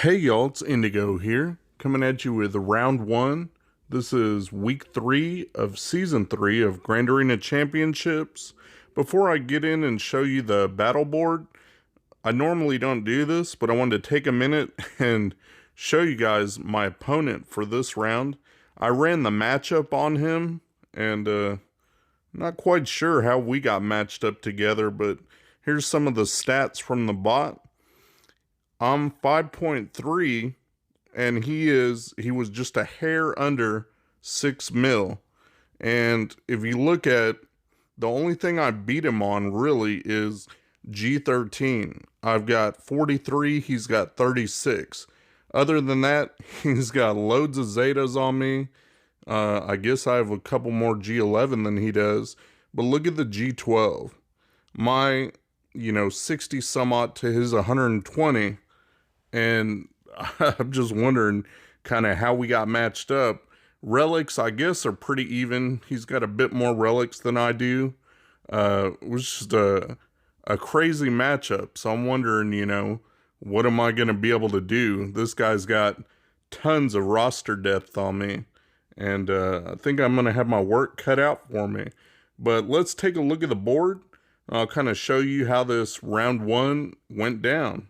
Hey y'all, it's Indigo here, coming at you with round one. This is week 3 of season 3 of Grand Arena Championships. Before I get in and show you the battle board, I normally don't do this, but I wanted to take a minute and show you guys my opponent for this round. I ran the matchup on him, and not quite sure how we got matched up together, but here's some of the stats from the bot. I'm 5.3 and he was just a hair under 6 mil. And if you look at, the only thing I beat him on really is G13. I've got 43, he's got 36. Other than that, he's got loads of Zetas on me. I guess I have a couple more G11 than he does. But look at the G12. My, 60 some odd to his 120. And I'm just wondering kind of how we got matched up. Relics, I guess, are pretty even. He's got a bit more relics than I do. It was just a crazy matchup. So I'm wondering, what am I going to be able to do? This guy's got tons of roster depth on me. And I think I'm going to have my work cut out for me. But let's take a look at the board. I'll kind of show you how this round one went down.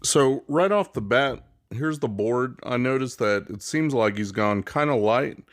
So right off the bat, here's the board. I noticed that it seems like he's gone kind of light.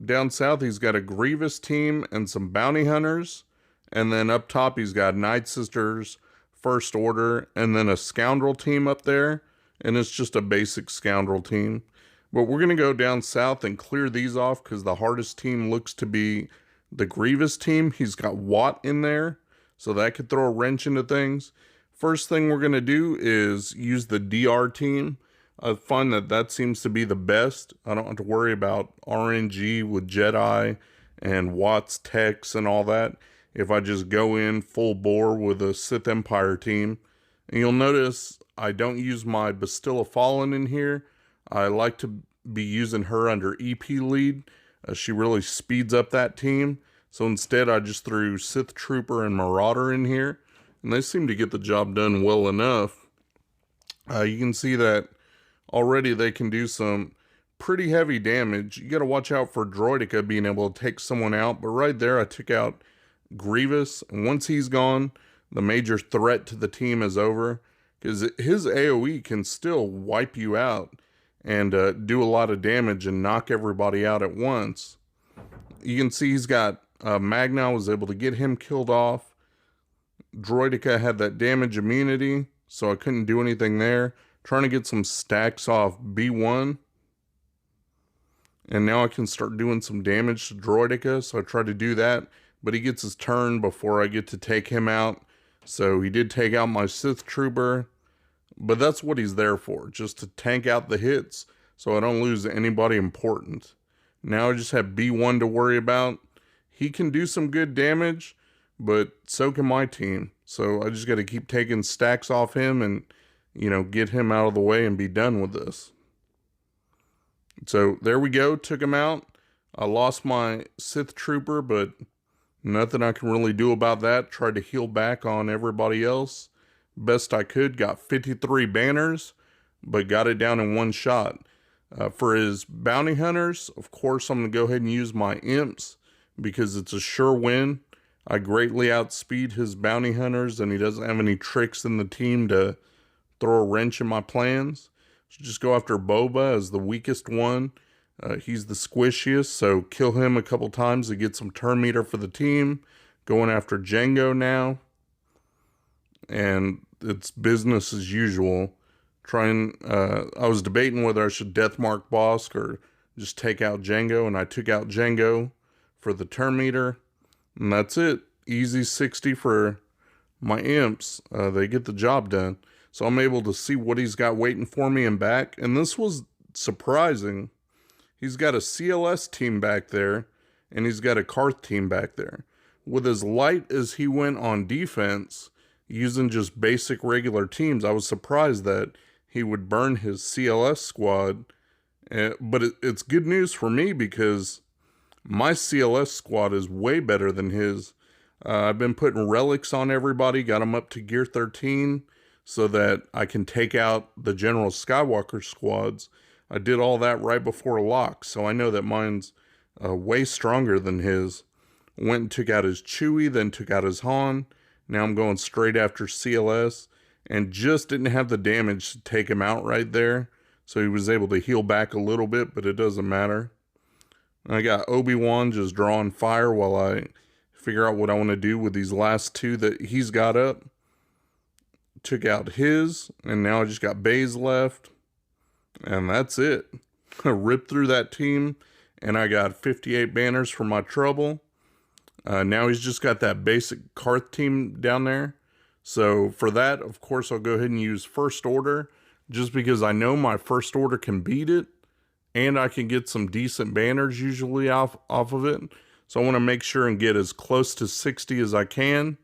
Down south, he's got a Grievous team and some Bounty Hunters. And then up top, he's got Night Sisters, First Order, and then a Scoundrel team up there. And it's just a basic Scoundrel team. But we're going to go down south and clear these off because the hardest team looks to be the Grievous team. He's got Watt in there, so that could throw a wrench into things. First thing we're going to do is use the DR team. I find that seems to be the best. I don't have to worry about RNG with Jedi and Watts techs and all that if I just go in full bore with a Sith Empire team. And you'll notice I don't use my Bastilla Fallen in here. I like to be using her under EP lead. She really speeds up that team. So instead I just threw Sith Trooper and Marauder in here. And they seem to get the job done well enough. You can see that already they can do some pretty heavy damage. You got to watch out for Droideka being able to take someone out. But right there, I took out Grievous. And once he's gone, the major threat to the team is over. Because his AoE can still wipe you out and do a lot of damage and knock everybody out at once. You can see he's got Magna. I was able to get him killed off. Droideka had that damage immunity, so I couldn't do anything there. Trying to get some stacks off B1. And now I can start doing some damage to Droideka, so I try to do that. But he gets his turn before I get to take him out. So he did take out my Sith Trooper. But that's what he's there for, just to tank out the hits so I don't lose anybody important. Now I just have B1 to worry about. He can do some good damage, but so can my team. So I just got to keep taking stacks off him and, get him out of the way and be done with this. So there we go. Took him out. I lost my Sith Trooper, but nothing I can really do about that. Tried to heal back on everybody else. Best I could. Got 53 banners, but got it down in one shot. For his Bounty Hunters, of course, I'm going to go ahead and use my Imps because it's a sure win. I greatly outspeed his Bounty Hunters, and he doesn't have any tricks in the team to throw a wrench in my plans. So just go after Boba as the weakest one. He's the squishiest, so kill him a couple times to get some turn meter for the team. Going after Jango now. And it's business as usual. I was debating whether I should Deathmark Bosk or just take out Jango, and I took out Jango for the turn meter. And that's it. Easy 60 for my Imps. They get the job done. So I'm able to see what he's got waiting for me and back. And this was surprising. He's got a CLS team back there. And he's got a Karth team back there. With as light as he went on defense, using just basic regular teams, I was surprised that he would burn his CLS squad. But it's good news for me because my CLS squad is way better than his. I've been putting relics on everybody, got them up to gear 13. so that I can take out the General Skywalker squads. I did all that right before lock, so I know that mine's way stronger than his. Went and took out his Chewie, then took out his Han. Now I'm going straight after CLS, and just didn't have the damage to take him out right there. So he was able to heal back a little bit, but it doesn't matter. I got Obi-Wan just drawing fire while I figure out what I want to do with these last two that he's got up. Took out his, and now I just got Baze left. And that's it. I ripped through that team, and I got 58 banners for my trouble. Now he's just got that basic Karth team down there. So for that, of course, I'll go ahead and use First Order, just because I know my First Order can beat it, and I can get some decent banners usually off of it. So I want to make sure and get as close to 60 as I can.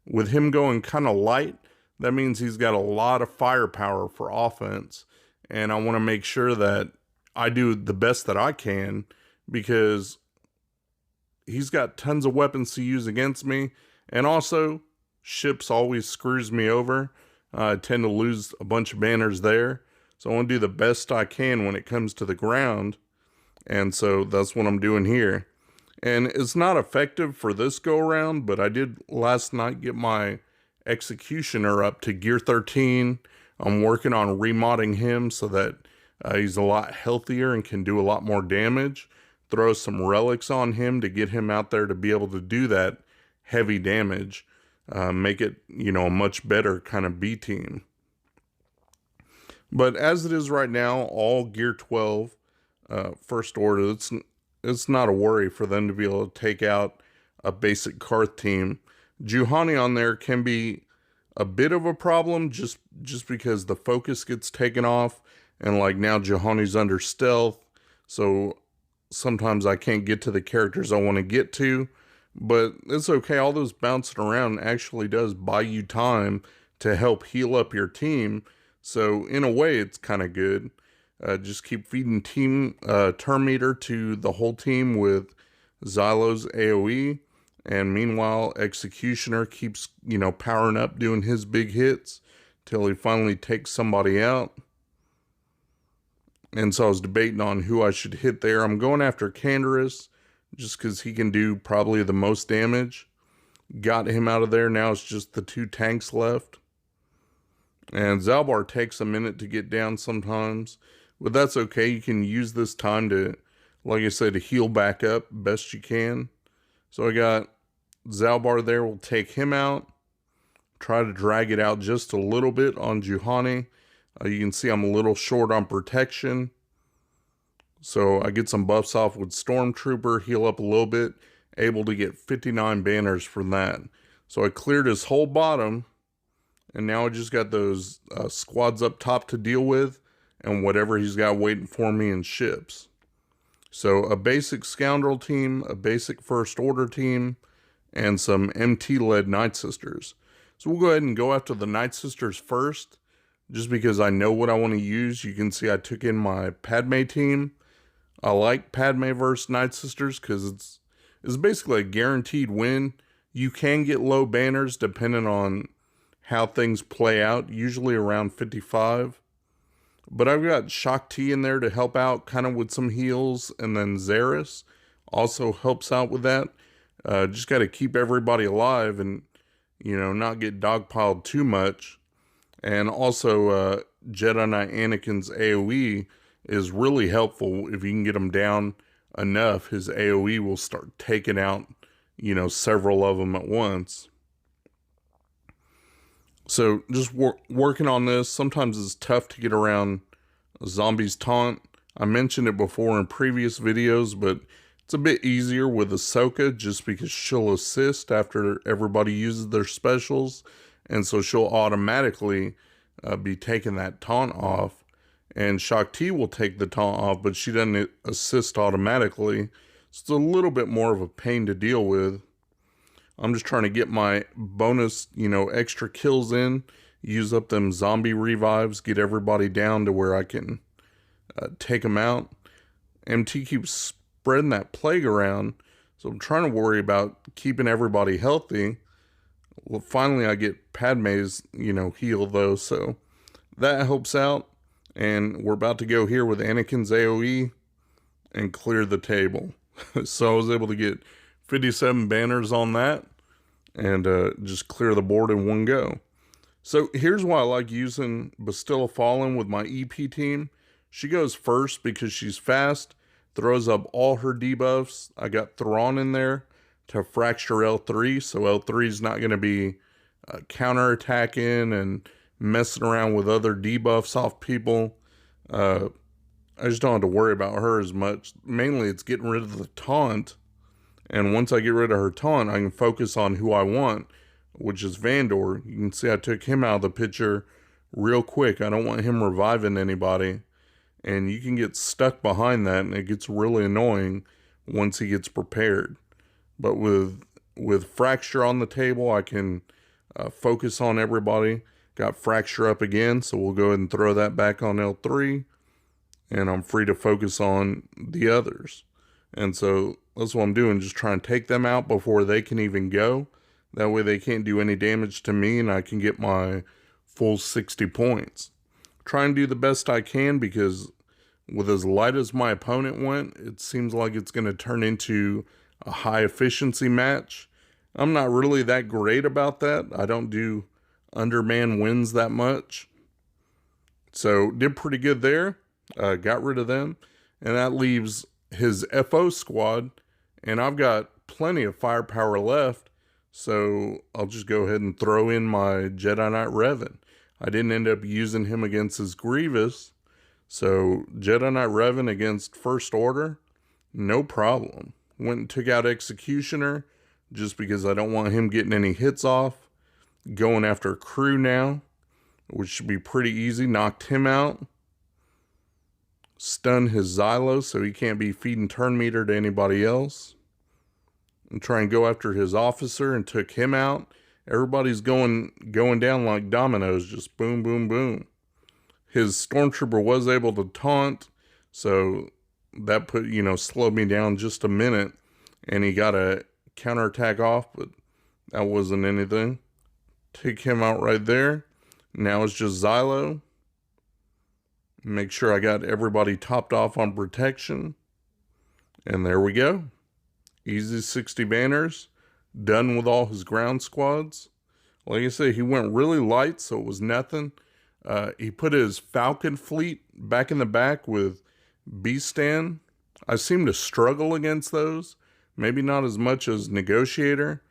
With him going kind of light, that means he's got a lot of firepower for offense. And I want to make sure that I do the best that I can, because he's got tons of weapons to use against me. And also, ships always screws me over. I tend to lose a bunch of banners there. So I want to do the best I can when it comes to the ground. And so that's what I'm doing here. And it's not effective for this go around, but I did last night get my Executioner up to gear 13. I'm working on remodding him so that he's a lot healthier and can do a lot more damage. Throw some relics on him to get him out there to be able to do that heavy damage. Make it, a much better kind of B team. But as it is right now, all gear 12, First Order, it's not a worry for them to be able to take out a basic Karth team. Juhani on there can be a bit of a problem just because the focus gets taken off, and like now Juhani's under stealth, so sometimes I can't get to the characters I want to get to, but it's okay. All those bouncing around actually does buy you time to help heal up your team, so in a way it's kind of good. Just keep feeding turn meter to the whole team with Xylo's AoE. And meanwhile, Executioner keeps, powering up, doing his big hits till he finally takes somebody out. And so I was debating on who I should hit there. I'm going after Canderous just because he can do probably the most damage. Got him out of there. Now it's just the two tanks left. And Zalbar takes a minute to get down sometimes. But that's okay. You can use this time to, like I said, to heal back up best you can. So I got Zalbar there. We'll take him out. Try to drag it out just a little bit on Juhani. You can see I'm a little short on protection. So I get some buffs off with Stormtrooper. Heal up a little bit. Able to get 59 banners from that. So I cleared his whole bottom. And now I just got those squads up top to deal with. And whatever he's got waiting for me in ships. So a basic Scoundrel team, a basic First Order team, and some MT-led Night Sisters. So we'll go ahead and go after the Night Sisters first, just because I know what I want to use. You can see I took in my Padme team. I like Padme versus Night Sisters because it's basically a guaranteed win. You can get low banners depending on how things play out, usually around 55. But I've got Shaak Ti in there to help out kind of with some heals. And then Zaris also helps out with that. Just got to keep everybody alive and, not get dogpiled too much. And also Jedi Knight Anakin's AoE is really helpful. If you can get him down enough, his AoE will start taking out, several of them at once. So just working on this. Sometimes it's tough to get around Zombie's taunt. I mentioned it before in previous videos, but it's a bit easier with Ahsoka just because she'll assist after everybody uses their specials. And so she'll automatically be taking that taunt off. And Shaak Ti will take the taunt off, but she doesn't assist automatically. So it's a little bit more of a pain to deal with. I'm just trying to get my bonus, extra kills in, use up them zombie revives, get everybody down to where I can take them out. MT keeps spreading that plague around, so I'm trying to worry about keeping everybody healthy. Well, finally I get Padme's, heal though, so that helps out. And we're about to go here with Anakin's AoE and clear the table. So I was able to get 57 banners on that and just clear the board in one go. So here's why I like using Bastilla Fallen with my EP team. She goes first because she's fast, throws up all her debuffs. I got Thrawn in there to fracture L3, so L3 is not going to be counterattacking and messing around with other debuffs off people. I just don't have to worry about her as much. Mainly it's getting rid of the taunt, and once I get rid of her taunt, I can focus on who I want, which is Vandor. You can see I took him out of the picture real quick. I don't want him reviving anybody, and you can get stuck behind that, and it gets really annoying once he gets prepared. But with Fracture on the table, I can focus on everybody. Got Fracture up again, so we'll go ahead and throw that back on L3, and I'm free to focus on the others. And so that's what I'm doing, just trying to take them out before they can even go. That way they can't do any damage to me, and I can get my full 60 points. Try and do the best I can, because with as light as my opponent went, it seems like it's going to turn into a high efficiency match. I'm not really that great about that. I don't do underman wins that much. So did pretty good there. Got rid of them. And that leaves his FO squad. And I've got plenty of firepower left. So I'll just go ahead and throw in my Jedi Knight Revan. I didn't end up using him against his Grievous. So Jedi Knight Revan against First Order, no problem. Went and took out Executioner just because I don't want him getting any hits off. Going after Crew now, which should be pretty easy. Knocked him out. Stun his Xylo so he can't be feeding turn meter to anybody else. And try and go after his officer and took him out. Everybody's going down like dominoes, just boom, boom, boom. His Stormtrooper was able to taunt, so that slowed me down just a minute, and he got a counterattack off, but that wasn't anything. Take him out right there. Now it's just Xylo. Make sure I got everybody topped off on protection. And there we go. Easy 60 banners. Done with all his ground squads. Like I say, he went really light, so it was nothing. He put his Falcon fleet back in the back with B-Stand. I seem to struggle against those. Maybe not as much as Negotiator.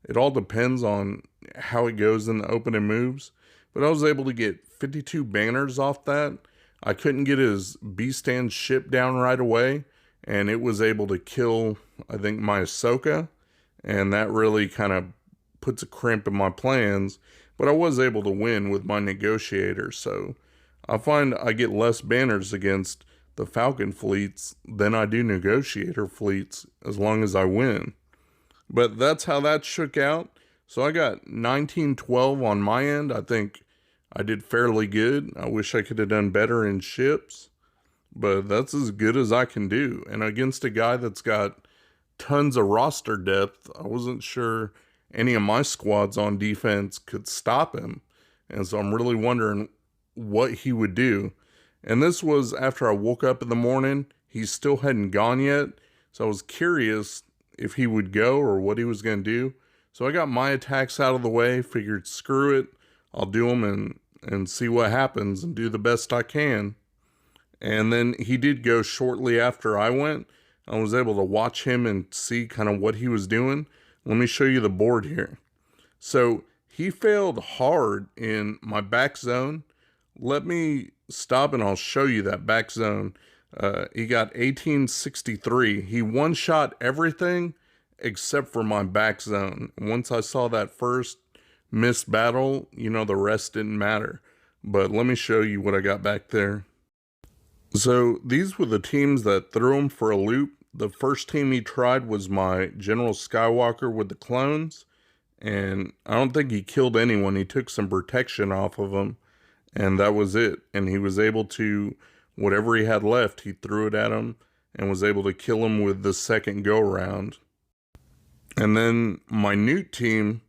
It all depends on how it goes in the opening moves. But I was able to get 52 banners off that. I couldn't get his B-Stand ship down right away. And it was able to kill, I think, my Ahsoka. And that really kind of puts a crimp in my plans. But I was able to win with my Negotiator. So I find I get less banners against the Falcon fleets than I do Negotiator fleets as long as I win. But that's how that shook out. So I got 19-12 on my end. I think I did fairly good. I wish I could have done better in ships. But that's as good as I can do. And against a guy that's got tons of roster depth, I wasn't sure any of my squads on defense could stop him. And so I'm really wondering what he would do. And this was after I woke up in the morning. He still hadn't gone yet. So I was curious if he would go or what he was going to do. So I got my attacks out of the way, figured screw it. I'll do them and see what happens and do the best I can. And then he did go shortly after I went. I was able to watch him and see kind of what he was doing. Let me show you the board here. So he failed hard in my back zone. Let me stop and I'll show you that back zone. He got 1863. He one-shot everything except for my back zone. Once I saw that first missed battle, the rest didn't matter. But let me show you what I got back there. So these were the teams that threw him for a loop. The first team he tried was my General Skywalker with the clones. And I don't think he killed anyone. He took some protection off of them. And that was it. And he was able to, whatever he had left, he threw it at him and was able to kill him with the second go-around. And then my Newt team,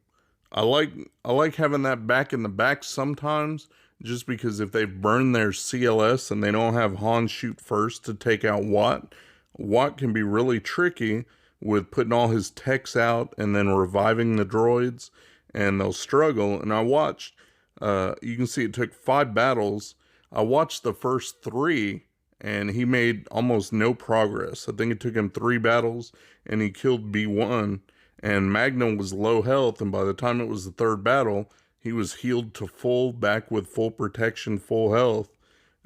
I like having that back in the back sometimes, just because if they've burned their CLS and they don't have Han shoot first to take out Watt can be really tricky with putting all his techs out and then reviving the droids, and they'll struggle. And I watched, you can see it took 5 battles. I watched the first 3, and he made almost no progress. I think it took him 3 battles, and he killed B1. And Magnum was low health, and by the time it was the 3rd battle, he was healed to full, back with full protection, full health.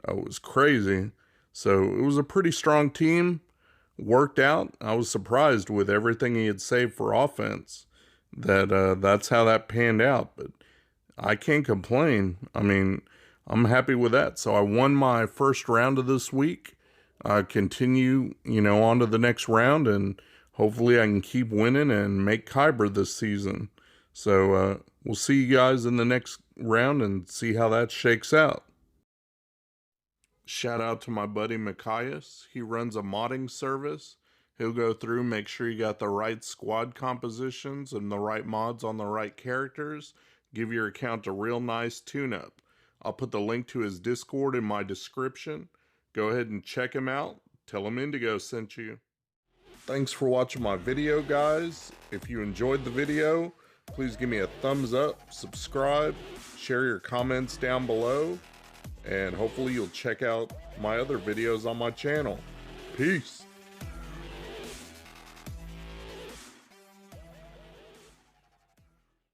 It was crazy. So it was a pretty strong team. Worked out. I was surprised with everything he had saved for offense that that's how that panned out. But I can't complain. I mean, I'm happy with that. So I won my first round of this week. Continue, on to the next round, and hopefully I can keep winning and make Kyber this season. So we'll see you guys in the next round and see how that shakes out. Shout out to my buddy Mikayas. He runs a modding service. He'll go through, make sure you got the right squad compositions and the right mods on the right characters. Give your account a real nice tune-up. I'll put the link to his Discord in my description. Go ahead and check him out. Tell him Indigo sent you. Thanks for watching my video, guys. If you enjoyed the video, please give me a thumbs up, subscribe, share your comments down below, and hopefully you'll check out my other videos on my channel. Peace.